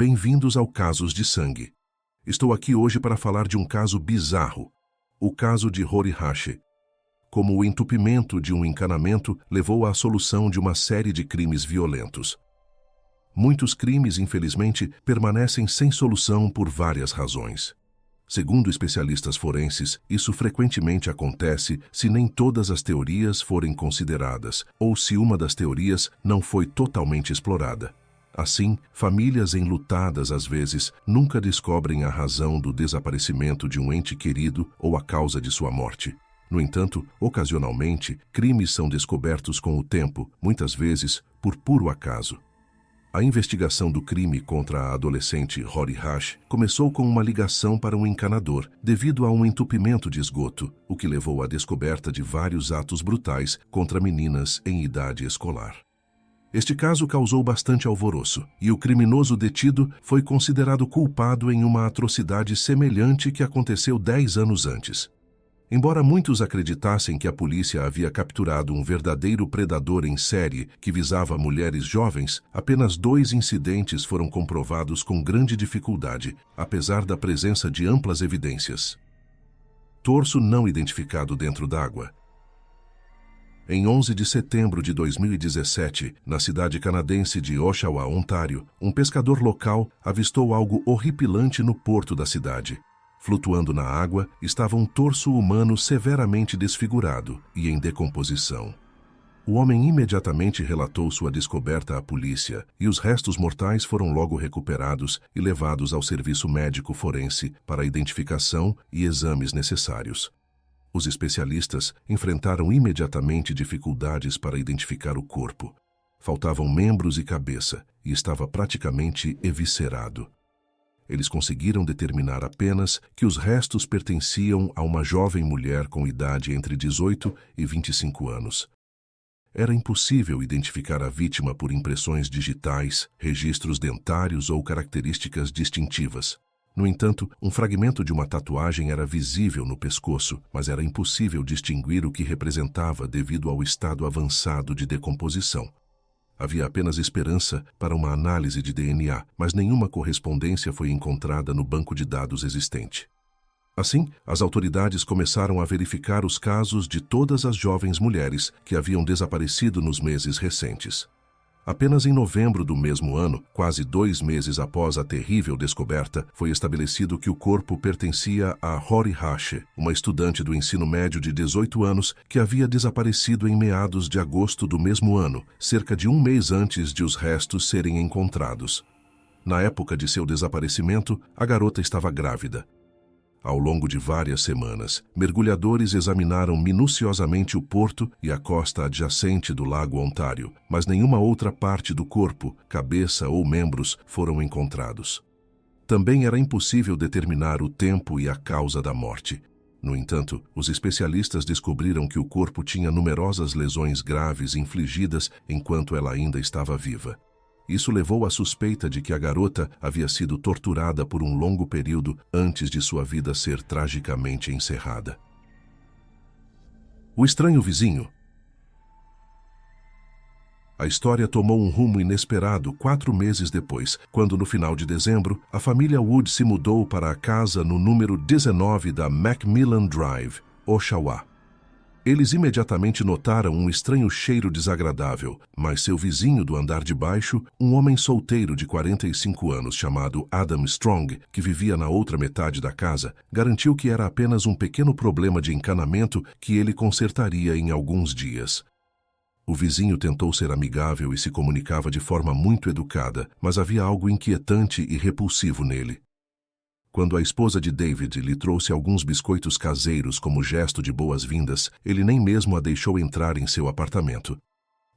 Bem-vindos ao Casos de Sangue. Estou aqui hoje para falar de um caso bizarro, o caso de Horihashi. Como o entupimento de um encanamento levou à solução de uma série de crimes violentos. Muitos crimes, infelizmente, permanecem sem solução por várias razões. Segundo especialistas forenses, isso frequentemente acontece se nem todas as teorias forem consideradas ou se uma das teorias não foi totalmente explorada. Assim, famílias enlutadas às vezes nunca descobrem a razão do desaparecimento de um ente querido ou a causa de sua morte. No entanto, ocasionalmente, crimes são descobertos com o tempo, muitas vezes por puro acaso. A investigação do crime contra a adolescente Horihashi começou com uma ligação para um encanador, devido a um entupimento de esgoto, o que levou à descoberta de vários atos brutais contra meninas em idade escolar. Este caso causou bastante alvoroço, e o criminoso detido foi considerado culpado em uma atrocidade semelhante que aconteceu 10 anos antes. Embora muitos acreditassem que a polícia havia capturado um verdadeiro predador em série que visava mulheres jovens, apenas 2 incidentes foram comprovados com grande dificuldade, apesar da presença de amplas evidências. Torso não identificado dentro d'água. Em 11 de setembro de 2017, na cidade canadense de Oshawa, Ontário, um pescador local avistou algo horripilante no porto da cidade. Flutuando na água estava um torso humano severamente desfigurado e em decomposição. O homem imediatamente relatou sua descoberta à polícia e os restos mortais foram logo recuperados e levados ao serviço médico forense para identificação e exames necessários. Os especialistas enfrentaram imediatamente dificuldades para identificar o corpo. Faltavam membros e cabeça, e estava praticamente eviscerado. Eles conseguiram determinar apenas que os restos pertenciam a uma jovem mulher com idade entre 18 e 25 anos. Era impossível identificar a vítima por impressões digitais, registros dentários ou características distintivas. No entanto, um fragmento de uma tatuagem era visível no pescoço, mas era impossível distinguir o que representava devido ao estado avançado de decomposição. Havia apenas esperança para uma análise de DNA, mas nenhuma correspondência foi encontrada no banco de dados existente. Assim, as autoridades começaram a verificar os casos de todas as jovens mulheres que haviam desaparecido nos meses recentes. Apenas em novembro do mesmo ano, quase 2 meses após a terrível descoberta, foi estabelecido que o corpo pertencia a Horihashi, uma estudante do ensino médio de 18 anos que havia desaparecido em meados de agosto do mesmo ano, cerca de 1 mês antes de os restos serem encontrados. Na época de seu desaparecimento, a garota estava grávida. Ao longo de várias semanas, mergulhadores examinaram minuciosamente o porto e a costa adjacente do Lago Ontário, mas nenhuma outra parte do corpo, cabeça ou membros foram encontrados. Também era impossível determinar o tempo e a causa da morte. No entanto, os especialistas descobriram que o corpo tinha numerosas lesões graves infligidas enquanto ela ainda estava viva. Isso levou à suspeita de que a garota havia sido torturada por um longo período antes de sua vida ser tragicamente encerrada. O estranho vizinho. A história tomou um rumo inesperado 4 meses depois, quando no final de dezembro, a família Wood se mudou para a casa no número 19 da Macmillan Drive, Oshawa. Eles imediatamente notaram um estranho cheiro desagradável, mas seu vizinho do andar de baixo, um homem solteiro de 45 anos chamado Adam Strong, que vivia na outra metade da casa, garantiu que era apenas um pequeno problema de encanamento que ele consertaria em alguns dias. O vizinho tentou ser amigável e se comunicava de forma muito educada, mas havia algo inquietante e repulsivo nele. Quando a esposa de David lhe trouxe alguns biscoitos caseiros como gesto de boas-vindas, ele nem mesmo a deixou entrar em seu apartamento.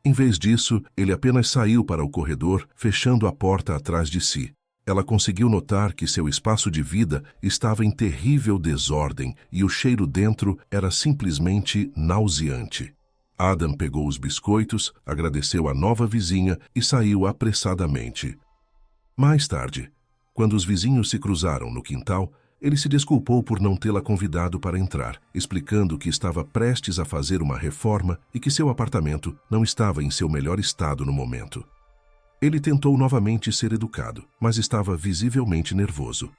Em vez disso, ele apenas saiu para o corredor, fechando a porta atrás de si. Ela conseguiu notar que seu espaço de vida estava em terrível desordem e o cheiro dentro era simplesmente nauseante. Adam pegou os biscoitos, agradeceu à nova vizinha e saiu apressadamente. Mais tarde, quando os vizinhos se cruzaram no quintal, ele se desculpou por não tê-la convidado para entrar, explicando que estava prestes a fazer uma reforma e que seu apartamento não estava em seu melhor estado no momento. Ele tentou novamente ser educado, mas estava visivelmente nervoso.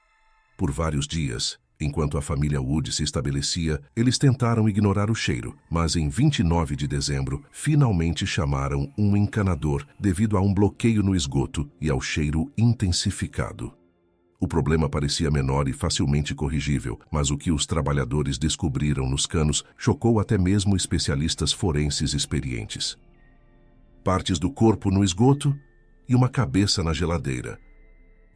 Por vários dias, enquanto a família Wood se estabelecia, eles tentaram ignorar o cheiro, mas em 29 de dezembro, finalmente chamaram um encanador devido a um bloqueio no esgoto e ao cheiro intensificado. O problema parecia menor e facilmente corrigível, mas o que os trabalhadores descobriram nos canos chocou até mesmo especialistas forenses experientes. Partes do corpo no esgoto e uma cabeça na geladeira.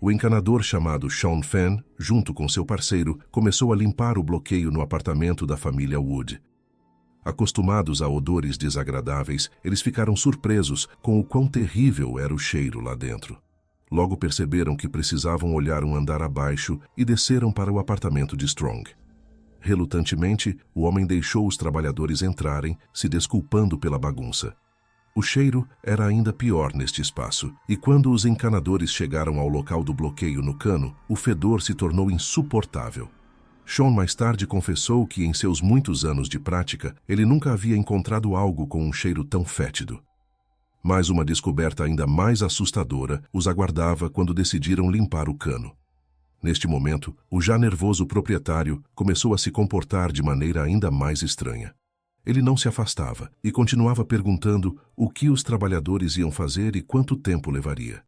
O encanador chamado Sean Fenn, junto com seu parceiro, começou a limpar o bloqueio no apartamento da família Wood. Acostumados a odores desagradáveis, eles ficaram surpresos com o quão terrível era o cheiro lá dentro. Logo perceberam que precisavam olhar um andar abaixo e desceram para o apartamento de Strong. Relutantemente, o homem deixou os trabalhadores entrarem, se desculpando pela bagunça. O cheiro era ainda pior neste espaço, e quando os encanadores chegaram ao local do bloqueio no cano, o fedor se tornou insuportável. Sean mais tarde confessou que, em seus muitos anos de prática, ele nunca havia encontrado algo com um cheiro tão fétido. Mas uma descoberta ainda mais assustadora os aguardava quando decidiram limpar o cano. Neste momento, o já nervoso proprietário começou a se comportar de maneira ainda mais estranha. Ele não se afastava e continuava perguntando o que os trabalhadores iam fazer e quanto tempo levaria.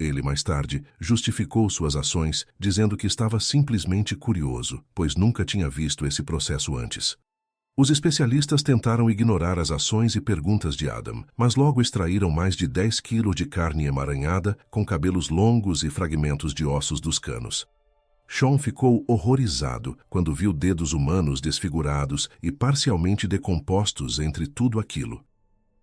Ele, mais tarde, justificou suas ações, dizendo que estava simplesmente curioso, pois nunca tinha visto esse processo antes. Os especialistas tentaram ignorar as ações e perguntas de Adam, mas logo extraíram mais de 10 quilos de carne emaranhada, com cabelos longos e fragmentos de ossos dos canos. Sean ficou horrorizado quando viu dedos humanos desfigurados e parcialmente decompostos entre tudo aquilo.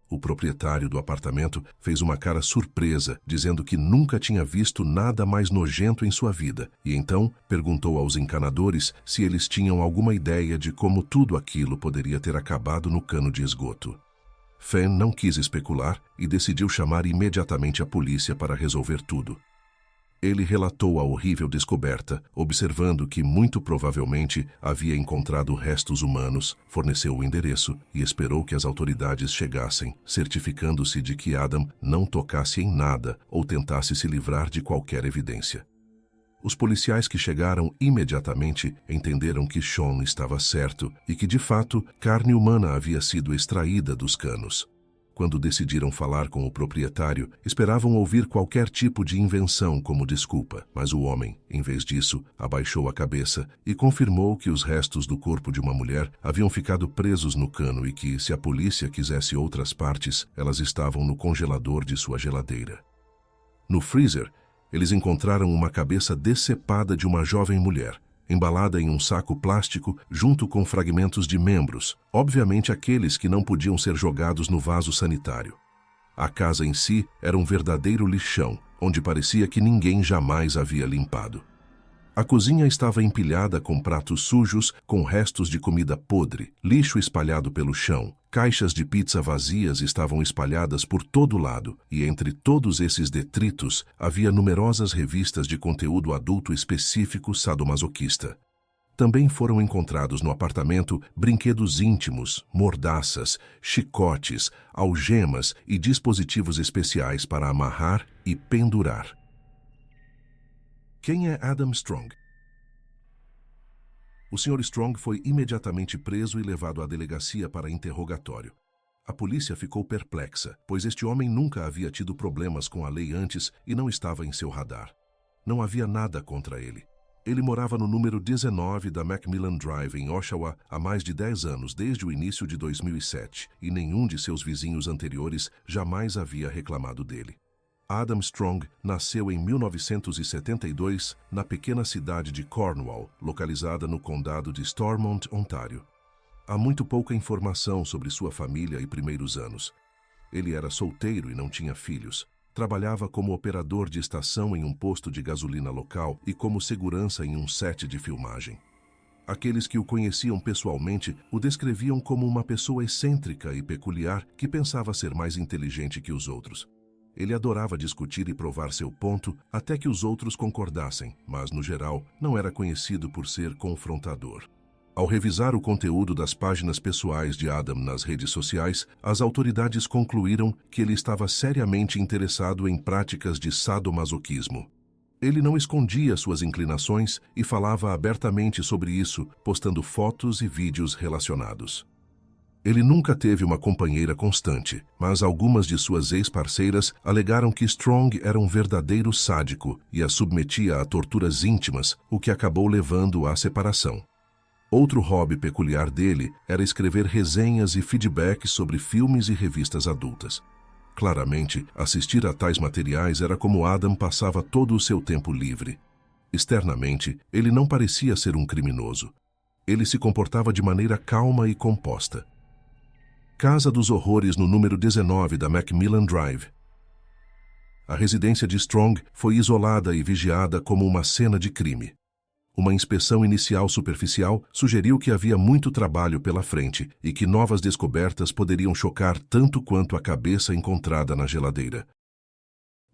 O proprietário do apartamento fez uma cara surpresa, dizendo que nunca tinha visto nada mais nojento em sua vida, e então perguntou aos encanadores se eles tinham alguma ideia de como tudo aquilo poderia ter acabado no cano de esgoto. Fenn não quis especular e decidiu chamar imediatamente a polícia para resolver tudo. Ele relatou a horrível descoberta, observando que muito provavelmente havia encontrado restos humanos, forneceu o endereço e esperou que as autoridades chegassem, certificando-se de que Adam não tocasse em nada ou tentasse se livrar de qualquer evidência. Os policiais que chegaram imediatamente entenderam que Sean estava certo e que, de fato, carne humana havia sido extraída dos canos. Quando decidiram falar com o proprietário, esperavam ouvir qualquer tipo de invenção como desculpa, mas o homem, em vez disso, abaixou a cabeça e confirmou que os restos do corpo de uma mulher haviam ficado presos no cano e que, se a polícia quisesse outras partes, elas estavam no congelador de sua geladeira. No freezer, eles encontraram uma cabeça decepada de uma jovem mulher, embalada em um saco plástico junto com fragmentos de membros, obviamente aqueles que não podiam ser jogados no vaso sanitário. A casa em si era um verdadeiro lixão, onde parecia que ninguém jamais havia limpado. A cozinha estava empilhada com pratos sujos, com restos de comida podre, lixo espalhado pelo chão, caixas de pizza vazias estavam espalhadas por todo lado, e entre todos esses detritos havia numerosas revistas de conteúdo adulto específico sadomasoquista. Também foram encontrados no apartamento brinquedos íntimos, mordaças, chicotes, algemas e dispositivos especiais para amarrar e pendurar. Quem é Adam Strong? O Sr. Strong foi imediatamente preso e levado à delegacia para interrogatório. A polícia ficou perplexa, pois este homem nunca havia tido problemas com a lei antes e não estava em seu radar. Não havia nada contra ele. Ele morava no número 19 da Macmillan Drive, em Oshawa, há mais de 10 anos, desde o início de 2007, e nenhum de seus vizinhos anteriores jamais havia reclamado dele. Adam Strong nasceu em 1972 na pequena cidade de Cornwall, localizada no condado de Stormont, Ontário. Há muito pouca informação sobre sua família e primeiros anos. Ele era solteiro e não tinha filhos. Trabalhava como operador de estação em um posto de gasolina local e como segurança em um set de filmagem. Aqueles que o conheciam pessoalmente o descreviam como uma pessoa excêntrica e peculiar que pensava ser mais inteligente que os outros. Ele adorava discutir e provar seu ponto até que os outros concordassem, mas, no geral, não era conhecido por ser confrontador. Ao revisar o conteúdo das páginas pessoais de Adam nas redes sociais, as autoridades concluíram que ele estava seriamente interessado em práticas de sadomasoquismo. Ele não escondia suas inclinações e falava abertamente sobre isso, postando fotos e vídeos relacionados. Ele nunca teve uma companheira constante, mas algumas de suas ex-parceiras alegaram que Strong era um verdadeiro sádico e a submetia a torturas íntimas, o que acabou levando à separação. Outro hobby peculiar dele era escrever resenhas e feedbacks sobre filmes e revistas adultas. Claramente, assistir a tais materiais era como Adam passava todo o seu tempo livre. Externamente, ele não parecia ser um criminoso. Ele se comportava de maneira calma e composta. Casa dos Horrores no número 19 da Macmillan Drive. A residência de Strong foi isolada e vigiada como uma cena de crime. Uma inspeção inicial superficial sugeriu que havia muito trabalho pela frente e que novas descobertas poderiam chocar tanto quanto a cabeça encontrada na geladeira.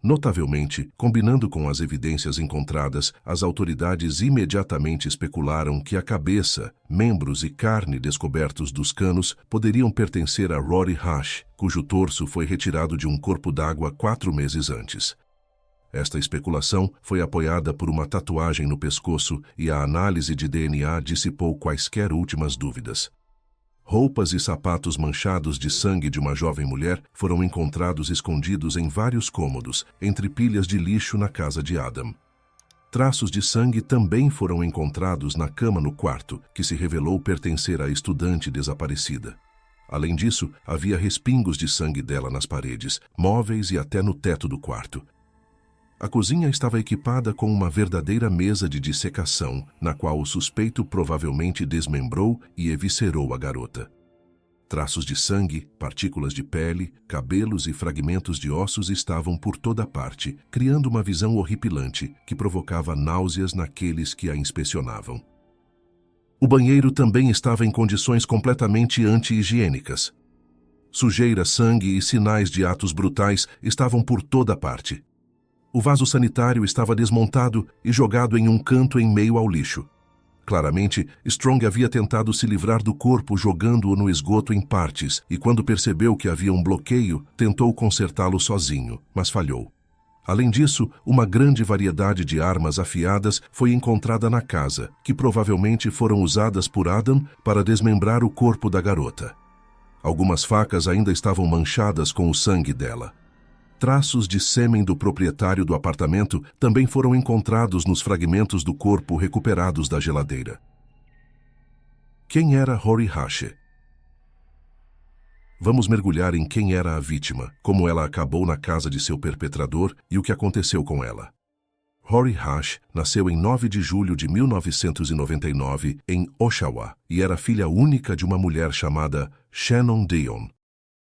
Notavelmente, combinando com as evidências encontradas, as autoridades imediatamente especularam que a cabeça, membros e carne descobertos dos canos poderiam pertencer a Rory Hash, cujo torso foi retirado de um corpo d'água 4 meses antes. Esta especulação foi apoiada por uma tatuagem no pescoço e a análise de DNA dissipou quaisquer últimas dúvidas. Roupas e sapatos manchados de sangue de uma jovem mulher foram encontrados escondidos em vários cômodos, entre pilhas de lixo na casa de Adam. Traços de sangue também foram encontrados na cama no quarto, que se revelou pertencer à estudante desaparecida. Além disso, havia respingos de sangue dela nas paredes, móveis e até no teto do quarto. A cozinha estava equipada com uma verdadeira mesa de dissecação, na qual o suspeito provavelmente desmembrou e eviscerou a garota. Traços de sangue, partículas de pele, cabelos e fragmentos de ossos estavam por toda parte, criando uma visão horripilante que provocava náuseas naqueles que a inspecionavam. O banheiro também estava em condições completamente anti-higiênicas. Sujeira, sangue e sinais de atos brutais estavam por toda parte. O vaso sanitário estava desmontado e jogado em um canto em meio ao lixo. Claramente, Strong havia tentado se livrar do corpo jogando-o no esgoto em partes e, quando percebeu que havia um bloqueio, tentou consertá-lo sozinho, mas falhou. Além disso, uma grande variedade de armas afiadas foi encontrada na casa, que provavelmente foram usadas por Adam para desmembrar o corpo da garota. Algumas facas ainda estavam manchadas com o sangue dela. Traços de sêmen do proprietário do apartamento também foram encontrados nos fragmentos do corpo recuperados da geladeira. Quem era Rory Hash? Vamos mergulhar em quem era a vítima, como ela acabou na casa de seu perpetrador e o que aconteceu com ela. Rory Hash nasceu em 9 de julho de 1999 em Oshawa e era filha única de uma mulher chamada Shannon Dion.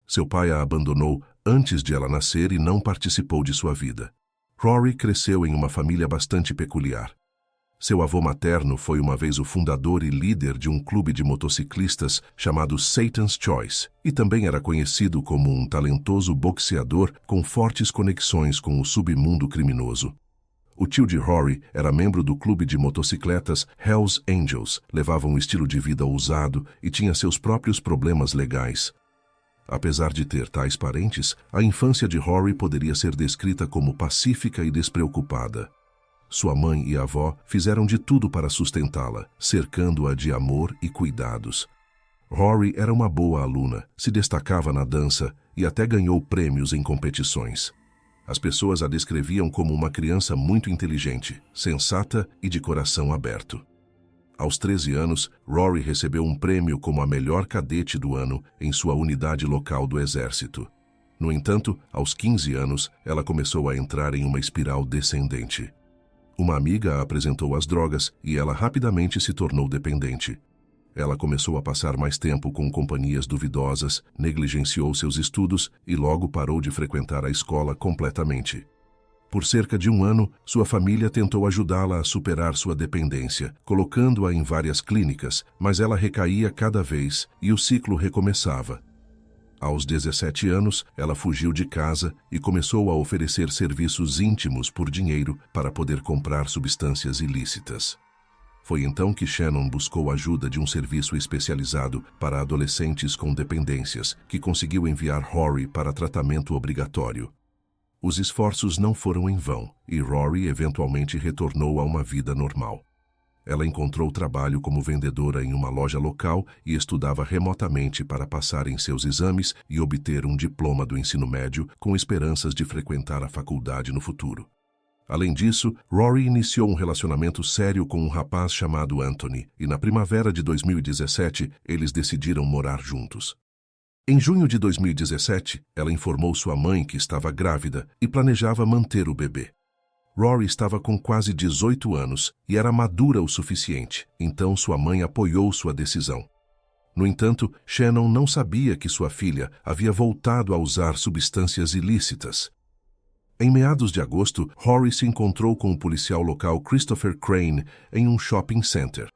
Seu pai a abandonou antes de ela nascer e não participou de sua vida. Rory cresceu em uma família bastante peculiar. Seu avô materno foi uma vez o fundador e líder de um clube de motociclistas chamado Satan's Choice e também era conhecido como um talentoso boxeador com fortes conexões com o submundo criminoso. O tio de Rory era membro do clube de motocicletas Hells Angels, levava um estilo de vida ousado e tinha seus próprios problemas legais. Apesar de ter tais parentes, a infância de Rory poderia ser descrita como pacífica e despreocupada. Sua mãe e avó fizeram de tudo para sustentá-la, cercando-a de amor e cuidados. Rory era uma boa aluna, se destacava na dança e até ganhou prêmios em competições. As pessoas a descreviam como uma criança muito inteligente, sensata e de coração aberto. Aos 13 anos, Rory recebeu um prêmio como a melhor cadete do ano em sua unidade local do exército. No entanto, aos 15 anos, ela começou a entrar em uma espiral descendente. Uma amiga a apresentou às drogas e ela rapidamente se tornou dependente. Ela começou a passar mais tempo com companhias duvidosas, negligenciou seus estudos e logo parou de frequentar a escola completamente. Por cerca de um ano, sua família tentou ajudá-la a superar sua dependência, colocando-a em várias clínicas, mas ela recaía cada vez e o ciclo recomeçava. Aos 17 anos, ela fugiu de casa e começou a oferecer serviços íntimos por dinheiro para poder comprar substâncias ilícitas. Foi então que Shannon buscou ajuda de um serviço especializado para adolescentes com dependências, que conseguiu enviar Rory para tratamento obrigatório. Os esforços não foram em vão, e Rory eventualmente retornou a uma vida normal. Ela encontrou trabalho como vendedora em uma loja local e estudava remotamente para passar em seus exames e obter um diploma do ensino médio com esperanças de frequentar a faculdade no futuro. Além disso, Rory iniciou um relacionamento sério com um rapaz chamado Anthony, e na primavera de 2017, eles decidiram morar juntos. Em junho de 2017, ela informou sua mãe que estava grávida e planejava manter o bebê. Rory estava com quase 18 anos e era madura o suficiente, então sua mãe apoiou sua decisão. No entanto, Shannon não sabia que sua filha havia voltado a usar substâncias ilícitas. Em meados de agosto, Rory se encontrou com o policial local Christopher Crane em um shopping center.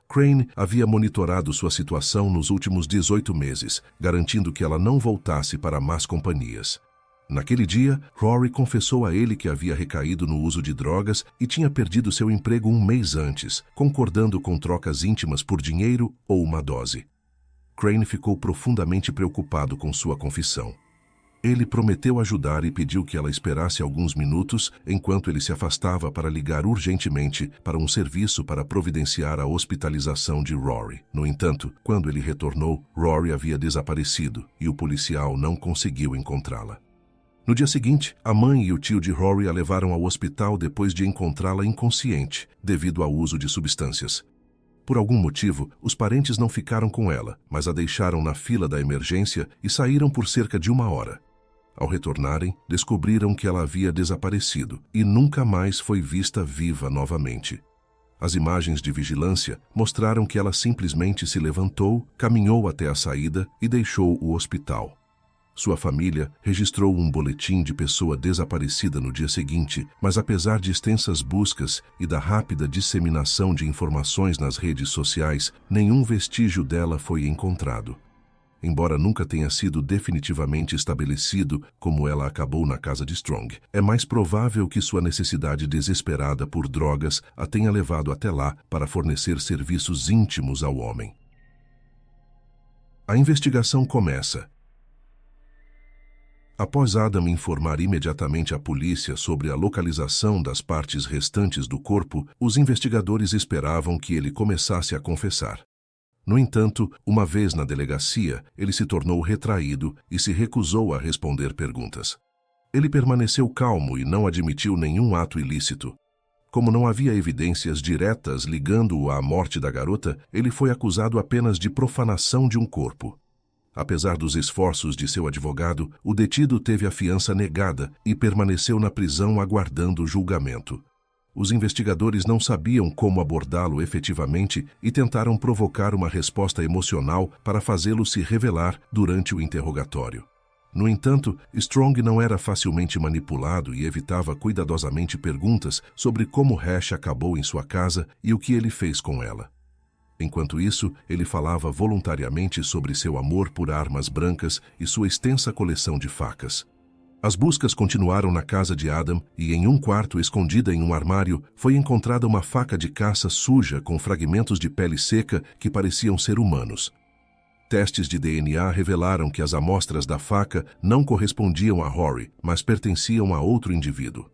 Crane havia monitorado sua situação nos últimos 18 meses, garantindo que ela não voltasse para más companhias. Naquele dia, Rory confessou a ele que havia recaído no uso de drogas e tinha perdido seu emprego um mês antes, concordando com trocas íntimas por dinheiro ou uma dose. Crane ficou profundamente preocupado com sua confissão. Ele prometeu ajudar e pediu que ela esperasse alguns minutos enquanto ele se afastava para ligar urgentemente para um serviço para providenciar a hospitalização de Rory. No entanto, quando ele retornou, Rory havia desaparecido e o policial não conseguiu encontrá-la. No dia seguinte, a mãe e o tio de Rory a levaram ao hospital depois de encontrá-la inconsciente, devido ao uso de substâncias. Por algum motivo, os parentes não ficaram com ela, mas a deixaram na fila da emergência e saíram por cerca de 1 hora. Ao retornarem, descobriram que ela havia desaparecido e nunca mais foi vista viva novamente. As imagens de vigilância mostraram que ela simplesmente se levantou, caminhou até a saída e deixou o hospital. Sua família registrou um boletim de pessoa desaparecida no dia seguinte, mas apesar de extensas buscas e da rápida disseminação de informações nas redes sociais, nenhum vestígio dela foi encontrado. Embora nunca tenha sido definitivamente estabelecido como ela acabou na casa de Strong, é mais provável que sua necessidade desesperada por drogas a tenha levado até lá para fornecer serviços íntimos ao homem. A investigação começa. Após Adam informar imediatamente a polícia sobre a localização das partes restantes do corpo, os investigadores esperavam que ele começasse a confessar. No entanto, uma vez na delegacia, ele se tornou retraído e se recusou a responder perguntas. Ele permaneceu calmo e não admitiu nenhum ato ilícito. Como não havia evidências diretas ligando-o à morte da garota, ele foi acusado apenas de profanação de um corpo. Apesar dos esforços de seu advogado, o detido teve a fiança negada e permaneceu na prisão aguardando o julgamento. Os investigadores não sabiam como abordá-lo efetivamente e tentaram provocar uma resposta emocional para fazê-lo se revelar durante o interrogatório. No entanto, Strong não era facilmente manipulado e evitava cuidadosamente perguntas sobre como Hash acabou em sua casa e o que ele fez com ela. Enquanto isso, ele falava voluntariamente sobre seu amor por armas brancas e sua extensa coleção de facas. As buscas continuaram na casa de Adam e em um quarto escondida em um armário foi encontrada uma faca de caça suja com fragmentos de pele seca que pareciam ser humanos. Testes de DNA revelaram que as amostras da faca não correspondiam a Rory, mas pertenciam a outro indivíduo.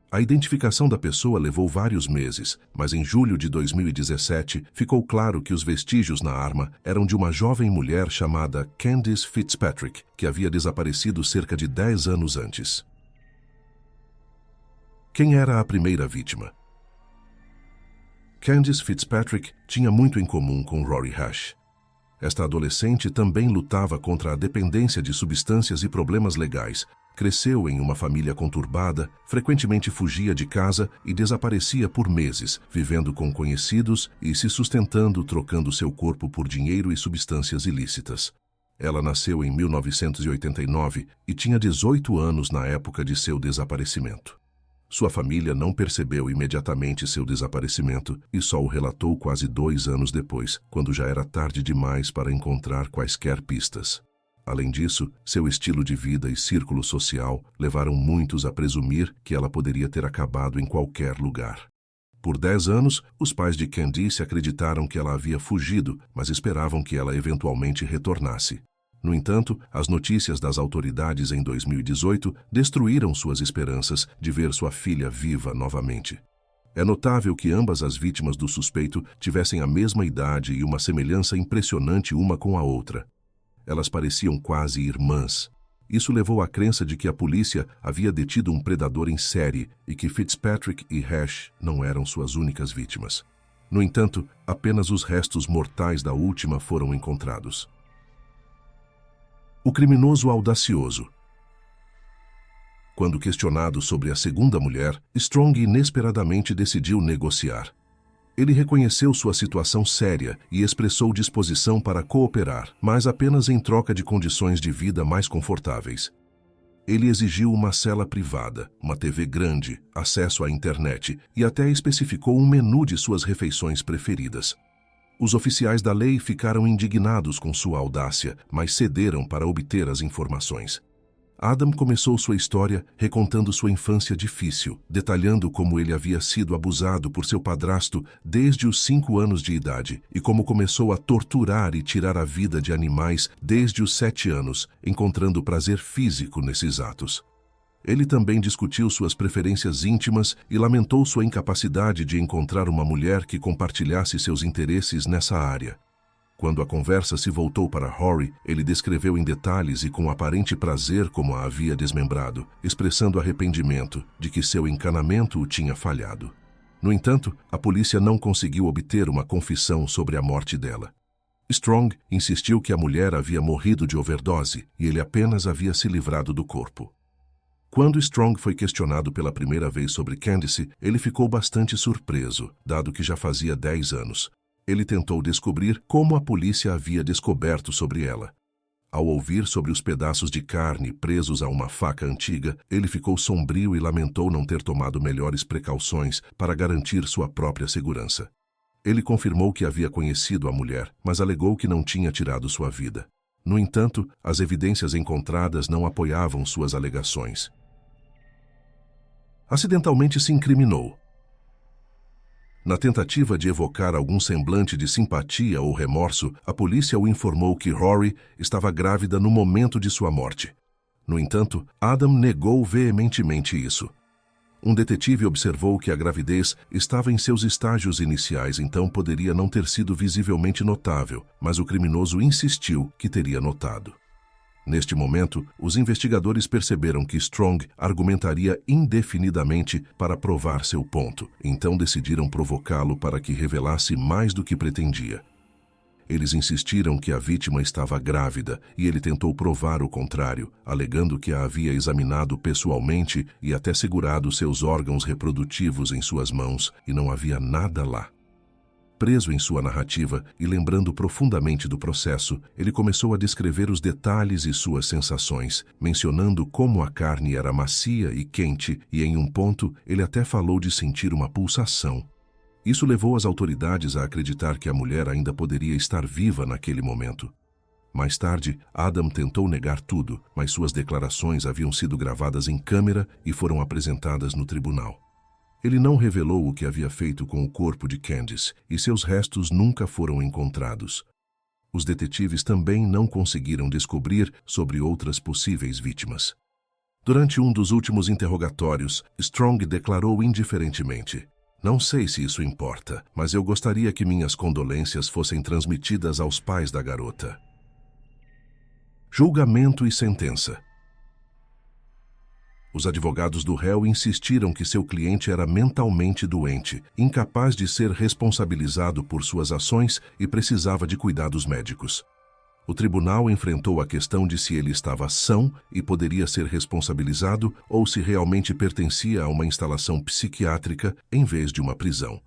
A identificação da pessoa levou vários meses, mas em julho de 2017 ficou claro que os vestígios na arma eram de uma jovem mulher chamada Candice Fitzpatrick, que havia desaparecido cerca de 10 anos antes. Quem era a primeira vítima? Candice Fitzpatrick tinha muito em comum com Rory Hash. Esta adolescente também lutava contra a dependência de substâncias e problemas legais. Cresceu em uma família conturbada, frequentemente fugia de casa e desaparecia por meses, vivendo com conhecidos e se sustentando trocando seu corpo por dinheiro e substâncias ilícitas. Ela nasceu em 1989 e tinha 18 anos na época de seu desaparecimento. Sua família não percebeu imediatamente seu desaparecimento e só o relatou quase 2 anos depois, quando já era tarde demais para encontrar quaisquer pistas. Além disso, seu estilo de vida e círculo social levaram muitos a presumir que ela poderia ter acabado em qualquer lugar. Por 10 anos, os pais de Candice acreditaram que ela havia fugido, mas esperavam que ela eventualmente retornasse. No entanto, as notícias das autoridades em 2018 destruíram suas esperanças de ver sua filha viva novamente. É notável que ambas as vítimas do suspeito tivessem a mesma idade e uma semelhança impressionante uma com a outra. Elas pareciam quase irmãs. Isso levou à crença de que a polícia havia detido um predador em série e que Fitzpatrick e Hash não eram suas únicas vítimas. No entanto, apenas os restos mortais da última foram encontrados. O criminoso audacioso. Quando questionado sobre a segunda mulher, Strong inesperadamente decidiu negociar. Ele reconheceu sua situação séria e expressou disposição para cooperar, mas apenas em troca de condições de vida mais confortáveis. Ele exigiu uma cela privada, uma TV grande, acesso à internet e até especificou um menu de suas refeições preferidas. Os oficiais da lei ficaram indignados com sua audácia, mas cederam para obter as informações. Adam começou sua história recontando sua infância difícil, detalhando como ele havia sido abusado por seu padrasto desde os 5 anos de idade e como começou a torturar e tirar a vida de animais desde os 7 anos, encontrando prazer físico nesses atos. Ele também discutiu suas preferências íntimas e lamentou sua incapacidade de encontrar uma mulher que compartilhasse seus interesses nessa área. Quando a conversa se voltou para Rory, ele descreveu em detalhes e com aparente prazer como a havia desmembrado, expressando arrependimento de que seu encanamento o tinha falhado. No entanto, a polícia não conseguiu obter uma confissão sobre a morte dela. Strong insistiu que a mulher havia morrido de overdose e ele apenas havia se livrado do corpo. Quando Strong foi questionado pela primeira vez sobre Candice, ele ficou bastante surpreso, dado que já fazia 10 anos. Ele tentou descobrir como a polícia havia descoberto sobre ela. Ao ouvir sobre os pedaços de carne presos a uma faca antiga, ele ficou sombrio e lamentou não ter tomado melhores precauções para garantir sua própria segurança. Ele confirmou que havia conhecido a mulher, mas alegou que não tinha tirado sua vida. No entanto, as evidências encontradas não apoiavam suas alegações. Acidentalmente se incriminou. Na tentativa de evocar algum semblante de simpatia ou remorso, a polícia o informou que Rory estava grávida no momento de sua morte. No entanto, Adam negou veementemente isso. Um detetive observou que a gravidez estava em seus estágios iniciais, então poderia não ter sido visivelmente notável, mas o criminoso insistiu que teria notado. Neste momento, os investigadores perceberam que Strong argumentaria indefinidamente para provar seu ponto, então decidiram provocá-lo para que revelasse mais do que pretendia. Eles insistiram que a vítima estava grávida e ele tentou provar o contrário, alegando que a havia examinado pessoalmente e até segurado seus órgãos reprodutivos em suas mãos e não havia nada lá. Preso em sua narrativa e lembrando profundamente do processo, ele começou a descrever os detalhes e suas sensações, mencionando como a carne era macia e quente e, em um ponto, ele até falou de sentir uma pulsação. Isso levou as autoridades a acreditar que a mulher ainda poderia estar viva naquele momento. Mais tarde, Adam tentou negar tudo, mas suas declarações haviam sido gravadas em câmera e foram apresentadas no tribunal. Ele não revelou o que havia feito com o corpo de Candice e seus restos nunca foram encontrados. Os detetives também não conseguiram descobrir sobre outras possíveis vítimas. Durante um dos últimos interrogatórios, Strong declarou indiferentemente: "Não sei se isso importa, mas eu gostaria que minhas condolências fossem transmitidas aos pais da garota." Julgamento e sentença. Os advogados do réu insistiram que seu cliente era mentalmente doente, incapaz de ser responsabilizado por suas ações e precisava de cuidados médicos. O tribunal enfrentou a questão de se ele estava são e poderia ser responsabilizado ou se realmente pertencia a uma instalação psiquiátrica em vez de uma prisão.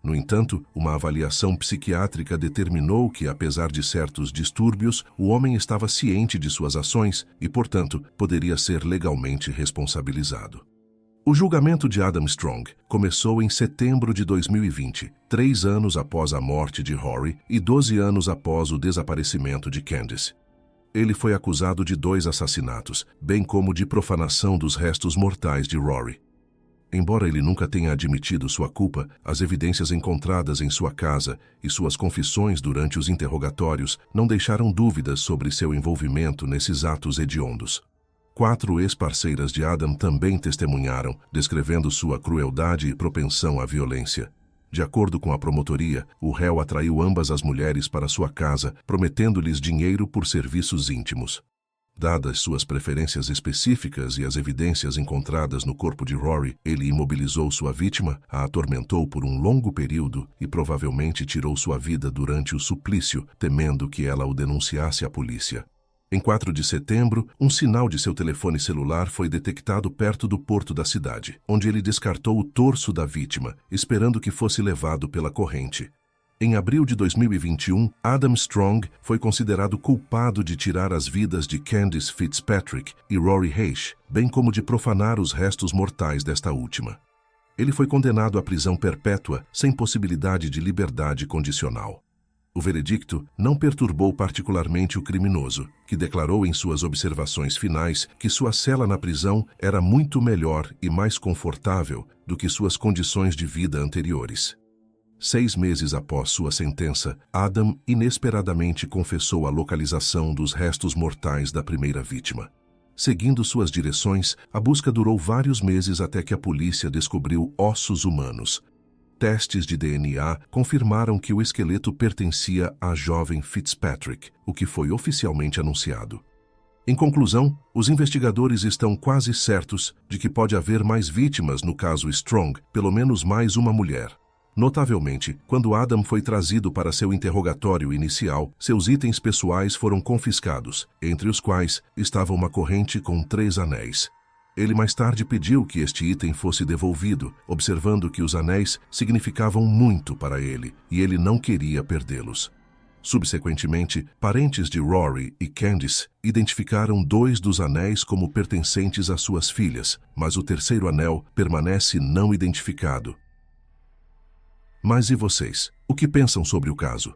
No entanto, uma avaliação psiquiátrica determinou que, apesar de certos distúrbios, o homem estava ciente de suas ações e, portanto, poderia ser legalmente responsabilizado. O julgamento de Adam Strong começou em setembro de 2020, 3 anos após a morte de Rory e 12 anos após o desaparecimento de Candice. Ele foi acusado de 2 assassinatos, bem como de profanação dos restos mortais de Rory. Embora ele nunca tenha admitido sua culpa, as evidências encontradas em sua casa e suas confissões durante os interrogatórios não deixaram dúvidas sobre seu envolvimento nesses atos hediondos. 4 ex-parceiras de Adam também testemunharam, descrevendo sua crueldade e propensão à violência. De acordo com a promotoria, o réu atraiu ambas as mulheres para sua casa, prometendo-lhes dinheiro por serviços íntimos. Dadas suas preferências específicas e as evidências encontradas no corpo de Rory, ele imobilizou sua vítima, a atormentou por um longo período e provavelmente tirou sua vida durante o suplício, temendo que ela o denunciasse à polícia. Em 4 de setembro, um sinal de seu telefone celular foi detectado perto do porto da cidade, onde ele descartou o torso da vítima, esperando que fosse levado pela corrente. Em abril de 2021, Adam Strong foi considerado culpado de tirar as vidas de Candice Fitzpatrick e Rory Hache, bem como de profanar os restos mortais desta última. Ele foi condenado à prisão perpétua, sem possibilidade de liberdade condicional. O veredicto não perturbou particularmente o criminoso, que declarou em suas observações finais que sua cela na prisão era muito melhor e mais confortável do que suas condições de vida anteriores. 6 meses após sua sentença, Adam inesperadamente confessou a localização dos restos mortais da primeira vítima. Seguindo suas direções, a busca durou vários meses até que a polícia descobriu ossos humanos. Testes de DNA confirmaram que o esqueleto pertencia à jovem Fitzpatrick, o que foi oficialmente anunciado. Em conclusão, os investigadores estão quase certos de que pode haver mais vítimas no caso Strong, pelo menos mais uma mulher. Notavelmente, quando Adam foi trazido para seu interrogatório inicial, seus itens pessoais foram confiscados, entre os quais estava uma corrente com 3 anéis. Ele mais tarde pediu que este item fosse devolvido, observando que os anéis significavam muito para ele e ele não queria perdê-los. Subsequentemente, parentes de Rory e Candice identificaram 2 dos anéis como pertencentes às suas filhas, mas o terceiro anel permanece não identificado. Mas e vocês? O que pensam sobre o caso?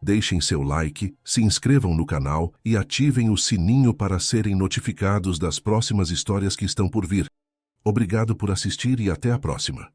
Deixem seu like, se inscrevam no canal e ativem o sininho para serem notificados das próximas histórias que estão por vir. Obrigado por assistir e até a próxima.